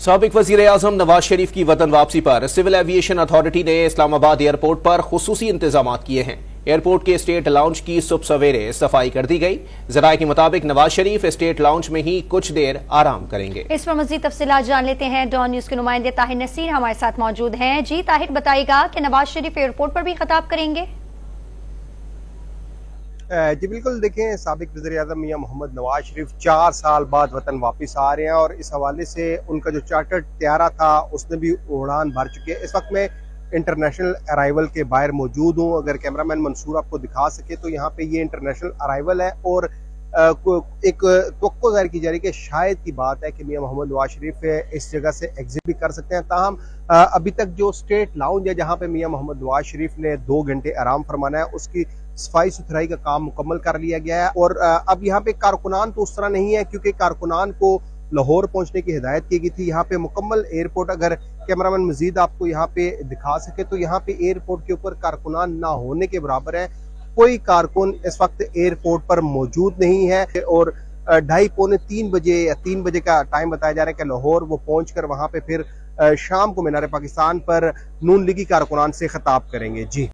साबिक वज़ीर आज़म नवाज शरीफ की वतन वापसी पर सिविल एविएशन अथॉरिटी ने इस्लामाबाद एयरपोर्ट पर खुसूसी इंतजाम किए हैं। एयरपोर्ट के स्टेट लाउंज की सुबह सवेरे सफाई कर दी गई। जराये के मुताबिक नवाज शरीफ स्टेट लाउंज में ही कुछ देर आराम करेंगे। इस पर मजीद तफसीलात जान लेते हैं। डॉन न्यूज के नुमाइंदे ताहिर नसीर हमारे साथ मौजूद हैं। जी ताहिर, बताइएगा कि नवाज शरीफ एयरपोर्ट पर भी खिताब करेंगे? जी बिल्कुल, देखें, साबिक वज़ीर-ए-आज़म मियां मोहम्मद नवाज शरीफ 4 साल बाद वतन वापस आ रहे हैं और इस हवाले से उनका जो चार्टर्ड त्यारा था उसने भी उड़ान भर चुके हैं। इस वक्त मैं इंटरनेशनल अराइवल के बाहर मौजूद हूँ। अगर कैमरामैन मंसूर आपको दिखा सके तो यहाँ पे ये इंटरनेशनल अराइवल है और एक तवक्को ज़ाहिर की जा रही है कि शायद की बात है कि मियां मोहम्मद नवाज शरीफ इस जगह से एग्जिट भी कर सकते हैं। ताहम अभी तक जो स्टेट लाउंज है जहाँ पे मियां मोहम्मद नवाज शरीफ ने 2 घंटे आराम फरमाना है, उसकी सफाई सुथराई का काम मुकम्मल कर लिया गया है। और अब यहाँ पे कारकुनान तो उस तरह नहीं है, क्योंकि कारकुनान को लाहौर पहुंचने की हिदायत की गई थी। यहाँ पे मुकम्मल एयरपोर्ट, अगर कैमरामैन मजीद आपको यहाँ पे दिखा सके तो यहाँ पे एयरपोर्ट के ऊपर कारकुनान ना होने के बराबर है। कोई कारकुन इस वक्त एयरपोर्ट पर मौजूद नहीं है और 2:30 पौने 3 बजे या 3 बजे का टाइम बताया जा रहा है कि लाहौर वो पहुंच कर वहां पे फिर शाम को मीनार पाकिस्तान पर नून लीगी कारकुनान से खिताब करेंगे। जी।